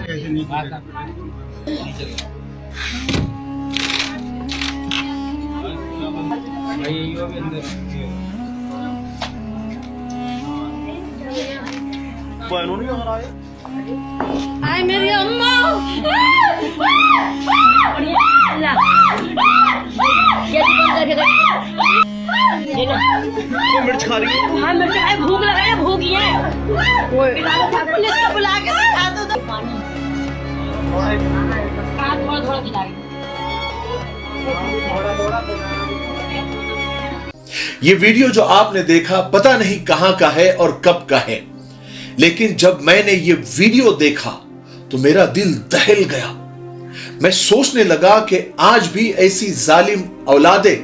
Ay मेरी अम्मा मिर्च खा रही है। हाँ मिर्च खाए, भूख लगा है, भूखी है। पुलिस को बुला के दिखा दो तो थोड़ा थोड़ा खिलाएंगे। ये वीडियो जो आपने देखा पता नहीं कहां का है और कब का है, लेकिन जब मैंने ये वीडियो देखा तो मेरा दिल दहल गया। मैं सोचने लगा कि आज भी ऐसी जालिम औलादे,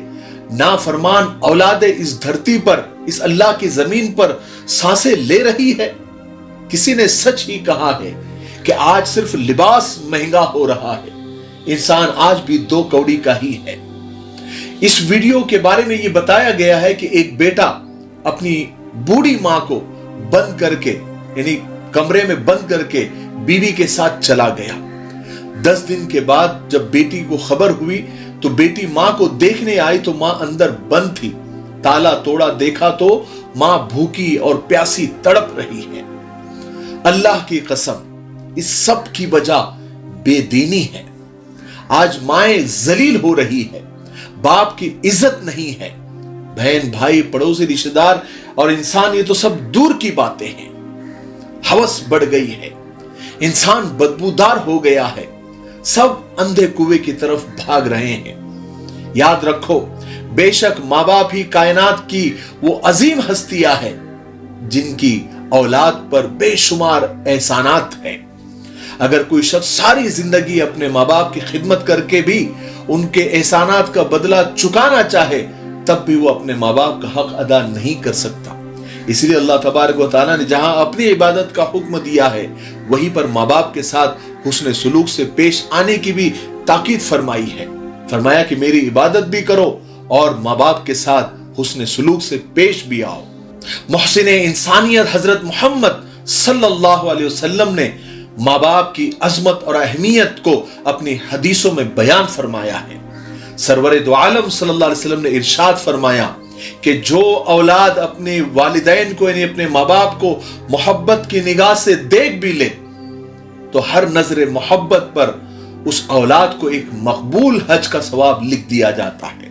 नाफरमान औलादे इस धरती पर, इस अल्लाह की जमीन पर सांसें ले रही है। किसी ने सच ही कहा है कि आज सिर्फ लिबास महंगा हो रहा है, इंसान आज भी दो कौड़ी का ही है। इस वीडियो के बारे में यह बताया गया है कि एक बेटा अपनी बूढ़ी मां को बंद करके, यानी कमरे में बंद करके बीवी के साथ चला गया। 10 दिन के बाद जब बेटी को खबर हुई तो बेटी मां को देखने आई तो मां अंदर बंद थी। ताला तोड़ा, देखा तो मां भूखी और प्यासी तड़प रही है। अल्लाह की कसम, इस सब की वजह बेदीनी है। आज माएं जलील हो रही है, बाप की इज्जत नहीं है। बहन, भाई, पड़ोसी, रिश्तेदार और इंसान, ये तो सब दूर की बातें हैं। हवस बढ़ गई है, इंसान बदबूदार हो गया है, सब अंधे कुएं की तरफ भाग रहे हैं। याद रखो, बेशक मां बाप ही कायनात की वो अजीम हस्तियां हैं जिनकी औलाद पर बेशुमार एहसानात हैं। अगर कोई शख्स सारी जिंदगी अपने मां बाप की खिदमत करके भी उनके एहसानात का बदला चुकाना चाहे, तब भी वो अपने मां बाप का हक अदा नहीं कर सकता। इसलिए अल्लाह तबारक व तआला ने जहां अपनी इबादत का हुक्म दिया है, वहीं पर मां बाप के साथ हुस्न सुलूक से पेश आने की भी ताकीद फरमाई है। फरमाया कि मेरी इबादत भी करो और मां बाप के साथ हुस्न सुलूक से पेश भी आओ। मोहसिन इंसानियत हजरत मोहम्मद सल्लल्लाहु अलैहि वसल्लम ने मां बाप की अजमत और अहमियत को अपनी हदीसों में बयान फरमाया है। सरवरे दो आलम सल्लल्लाहु अलैहि वसल्लम ने इरशाद फरमाया कि जो औलाद अपने वालिदैन को, यानी अपने मां बाप को मोहब्बत की निगाह से देख भी ले तो हर नजर मोहब्बत पर उस औलाद को एक मकबूल हज का सवाब लिख दिया जाता है।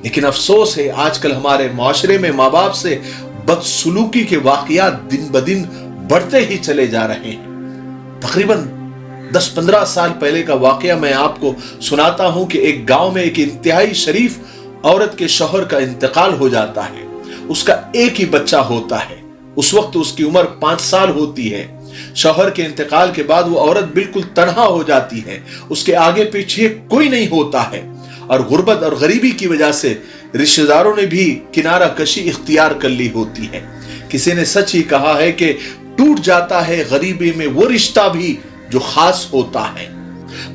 लेकिन अफसोस है, आजकल हमारे माशरे में मां बाप से बदसलूकी के वाकयात दिन ब दिन बढ़ते ही चले जा रहे हैं। तकरीबन 10-15 साल पहले का वाकया मैं आपको सुनाता हूं कि एक गांव में एक इंतहाई शरीफ औरत के शौहर का इंतकाल हो जाता है। उसका एक ही बच्चा होता है। उस वक्त उसकी उम्र 5 साल होती है। शौहर के इंतकाल के बाद वो औरत बिल्कुल तन्हा हो जाती है, उसके आगे पीछे कोई नहीं होता है और गुर्बत और गरीबी की वजह से रिश्तेदारों ने भी किनारा कशी इख्तियार कर ली होती है। किसी ने सच ही कहा है कि टूट जाता है गरीबी में वो रिश्ता भी जो खास होता है।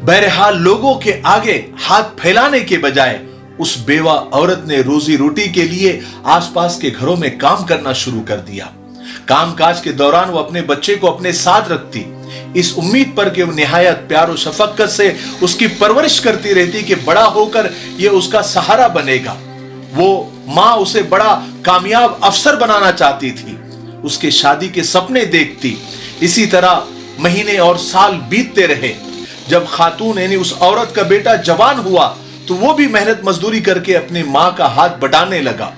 बहरहाल लोगों के आगे हाथ फैलाने के बजाय उस बेवा औरत ने रोजी रोटी के लिए आसपास के घरों में काम करना शुरू कर दिया। कामकाज के दौरान वो अपने बच्चे को अपने साथ रखती, इस उम्मीद पर कि वो निहायत प्यार और शफकत से उसकी परवरिश करती रहती कि बड़ा होकर ये उसका सहारा बनेगा। वो माँ उसे बड़ा कामयाब अफसर बनाना चाहती थी, उसके शादी के सपने देखती। इसी तरह महीने और साल बीतते रहे। जब खातून यानी उस औरत का बेटा जवान हुआ तो वो भी मेहनत मजदूरी करके अपनी माँ का हाथ बटाने लगा।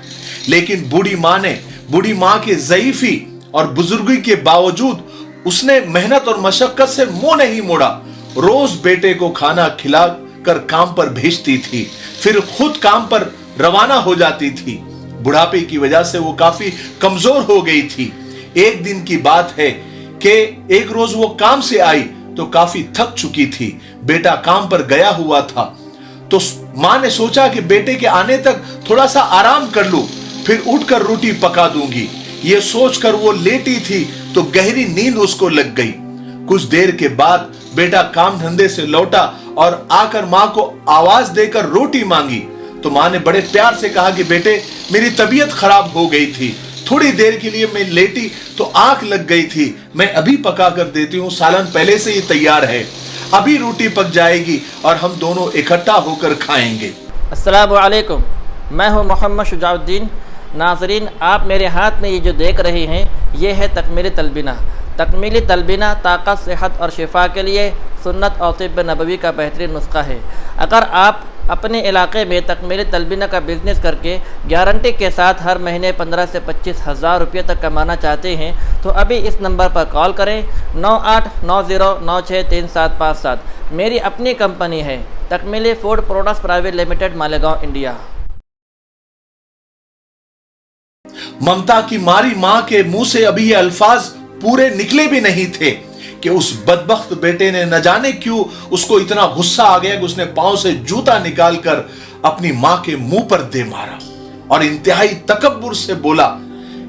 लेकिन बूढ़ी माँ के ज़ईफी और बुजुर्गी के बावजूद उसने मेहनत और मशक्कत से मुंह नहीं मोड़ा। रोज बेटे को खाना खिलाकर काम पर भेजती थी, फिर खुद काम पर रवाना हो जाती थी। बुढ़ापे की वजह से वो काफी कमजोर हो गई थी। एक दिन की बात है कि एक रोज वो काम से आई तो काफी थक चुकी थी। बेटा काम पर गया हुआ था तो मां ने सोचा कि बेटे के आने तक थोड़ा सा आराम कर लूं, फिर उठकर रोटी पका दूंगी। ये सोचकर वो लेटी थी तो गहरी नींद उसको लग गई। कुछ देर के बाद बेटा काम धंधे से लौटा और आकर मां को आवाज देकर रोटी मांगी तो मां ने बड़े प्यार से कहा कि बेटे, मेरी तबीयत खराब हो गई थी, थोड़ी देर के लिए मैं लेटी तो आंख लग गई थी। मैं अभी पका कर देती हूँ, सालन पहले से ही तैयार है, अभी रोटी पक जाएगी और हम दोनों इकट्ठा होकर खाएंगे। अस्सलामु अलैकुम, मैं हूँ मोहम्मद शुजाउद्दीन। नाज़रीन, आप मेरे हाथ में ये जो देख रहे हैं, ये है तकमीली तलबीना। तकमीली तलबीना ताकत, सेहत और शिफा के लिए सुन्नत और तिब्ब नबवी का बेहतरीन नुस्खा है। अगर आप अपने इलाके में तकमीली तलबीना का बिज़नेस करके गारंटी के साथ हर महीने 15 से 25 हज़ार रुपये तक कमाना चाहते हैं तो अभी इस नंबर पर कॉल करें 9890963757। मेरी अपनी कंपनी है Takmeeli food products private limited, Malegaon, India. ममता की मारी मां के मुंह से अभी ये अल्फाज पूरे निकले भी नहीं थे कि उस बदबख्त बेटे ने न जाने क्यों उसको इतना गुस्सा आ गया कि उसने पांव से जूता निकालकर अपनी मां के मुंह पर दे मारा और इंतहाई तकब्बुर से बोला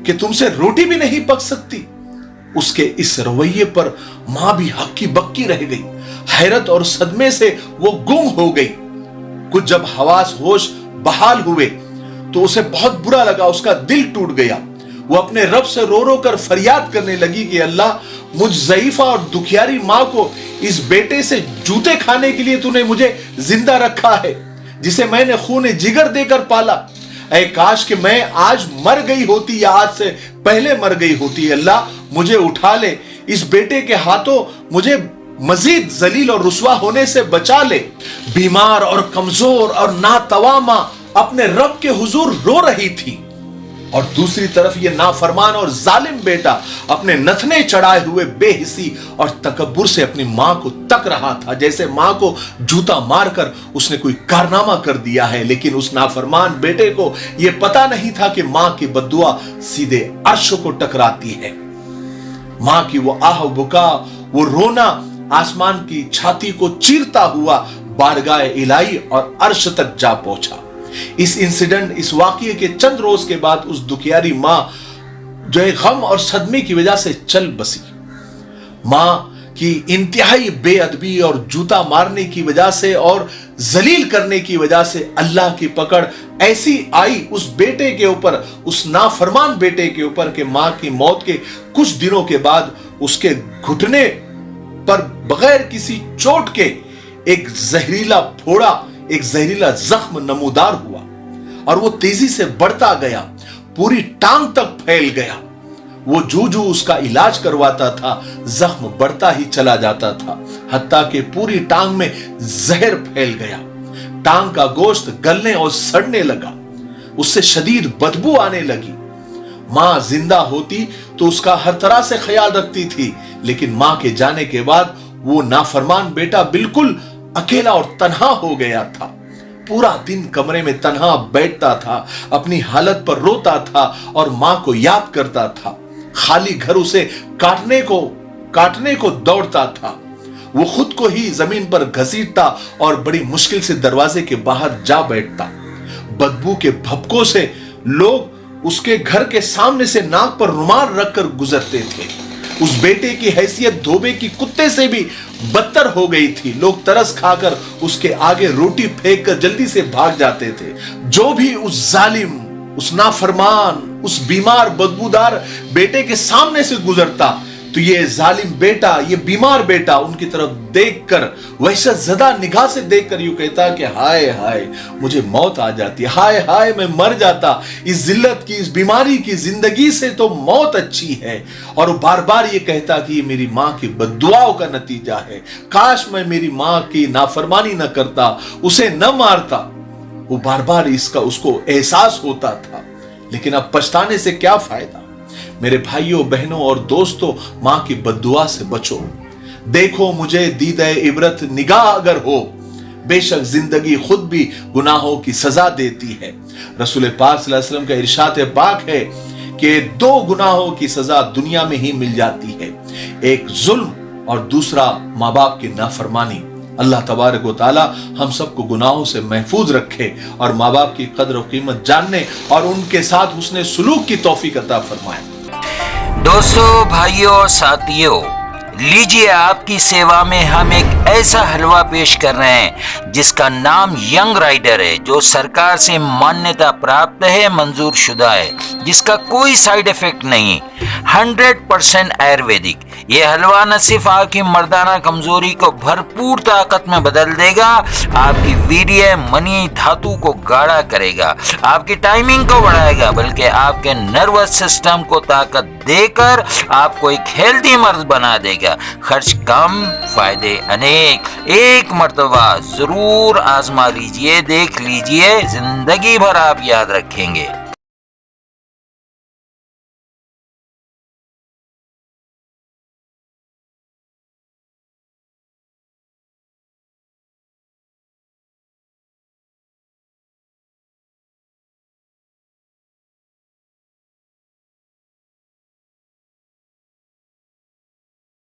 कि तुमसे रोटी भी नहीं पक सकती। उसके इस रवैये पर मां भी हक्की बक्की रह गई। हैरत और सदमे से वो गुम हो गई। कुछ जब हवास होश बहाल हुए तो उसे बहुत बुरा लगा, उसका दिल टूट गया। वो अपने रब से रो रो कर फरियाद करने लगी कि अल्लाह, मुझ ज़ईफा और दुखियारी मां को इस बेटे से जूते खाने के लिए तूने मुझे जिंदा रखा है, जिसे मैंने खून जिगर देकर पाला। ऐ काश कि मैं आज मर गई होती या आज से पहले मर गई होती। अल्लाह, मुझे उठा ले, इस बेटे के हाथों मुझे मजीद जलील और रुसवा होने से बचा ले। बीमार और कमजोर और नातवा मां अपने रब के हुजूर रो रही थी और दूसरी तरफ ये नाफरमान और जालिम बेटा अपने नथने चढ़ाए हुए बेहिसी और तकब्बुर से अपनी मां को तक रहा था, जैसे मां को जूता मारकर उसने कोई कारनामा कर दिया है। लेकिन उस नाफरमान बेटे को यह पता नहीं था कि मां की बद्दुआ सीधे अर्श को टकराती है। मां की वो आह बुका, वो रोना आसमान की छाती को चीरता हुआ बारगाह इलाही और अर्श तक जा पहुंचा। इस इंसिडेंट, इस वाकये के चंद रोज के बाद उस दुखियारी मां जो है गम और सदमे की वजह से चल बसी। मां की इंतहाई बेअदबी और जूता मारने की वजह से और जलील करने की वजह से अल्लाह की पकड़ ऐसी आई उस बेटे के ऊपर, उस नाफरमान बेटे के ऊपर कि मां की मौत के कुछ दिनों के बाद उसके घुटने पर बगैर किसी चोट के एक जहरीला फोड़ा, एक जहरीला जख्म नमूदार हुआ और वो तेजी से बढ़ता गया, पूरी टांग तक फैल गया। वो जो उसका इलाज करवाता था, जख्म बढ़ता ही चला जाता था, हत्ता कि पूरी टांग में जहर फैल गया। टांग का गोश्त गलने और सड़ने लगा, उससे शदीद बदबू आने लगी। मां जिंदा होती तो उसका हर तरह से ख्याल रखती थी, लेकिन मां के जाने के बाद वो नाफरमान बेटा बिल्कुल अकेला और तन्हा हो गया था। पूरा दिन कमरे में तन्हा बैठता था, अपनी हालत पर रोता था और मां को याद करता था। खाली घर उसे काटने को दौड़ता था। वो खुद को ही जमीन पर घसीटता और बड़ी मुश्किल से दरवाजे के बाहर जा बैठता। बदबू के भपकों से लोग उसके घर के सामने से नाक पर रुमाल रखकर गुजरते थे। उस बेटे की हैसियत धोबे की कुत्ते से भी बदतर हो गई थी। लोग तरस खाकर उसके आगे रोटी फेंक कर जल्दी से भाग जाते थे। जो भी उस जालिम, उस नाफरमान, उस बीमार बदबूदार बेटे के सामने से गुजरता तो ये जालिम बेटा, ये बीमार बेटा उनकी तरफ देखकर, वैसा ज़दा निगाह से देखकर यूं कहता कि हाय हाय मुझे मौत आ जाती, हाय हाय मैं मर जाता, इस जिल्लत की, इस बीमारी की जिंदगी से तो मौत अच्छी है। और वो बार बार ये कहता कि ये मेरी माँ की बद्दुआओं का नतीजा है, काश मैं मेरी माँ की नाफरमानी न करता, उसे न मारता। वो बार बार इसका उसको एहसास होता था, लेकिन अब पछताने से क्या फायदा। मेरे भाइयों, बहनों और दोस्तों, मां की बद्दुआ से बचो। देखो मुझे दीदे इबरत निगाह अगर हो, बेशक जिंदगी खुद भी गुनाहों की सजा देती है। रसूल पाक सल्लल्लाहु अलैहि वसल्लम का इरशाद पाक है कि 2 गुनाहों की सजा दुनिया में ही मिल जाती है, एक जुल्म और दूसरा माँ बाप की नाफरमानी। अल्लाह तबारक व तआला हम सबको गुनाहों से महफूज रखे और माँ बाप की कदर और कीमत जानने और उनके साथ हुस्ने सुलूक की तौफीक अता फरमाए। दोस्तों, भाइयों और साथियों, لیجیے آپ کی سیوا میں ہم ایک ایسا حلوہ پیش کر رہے ہیں جس کا نام ینگ رائڈر ہے، جو سرکار سے مانیتا پراپت ہے، منظور شدہ ہے، جس کا کوئی سائیڈ ایفیکٹ نہیں، 100% آیورویدک۔ یہ حلوہ نہ صرف آپ کی مردانہ کمزوری کو بھرپور طاقت میں بدل دے گا، آپ کی ویریہ منی دھاتو کو گاڑھا کرے گا، آپ کی ٹائمنگ کو بڑھائے گا، بلکہ آپ کے نروس سسٹم کو طاقت دے کر آپ کو ایک ہیلتھی مرد بنا دے گا۔ خرچ کم، فائدے انیک۔ ایک مرتبہ ضرور آزما لیجئے، دیکھ لیجئے، زندگی بھر آپ یاد رکھیں گے۔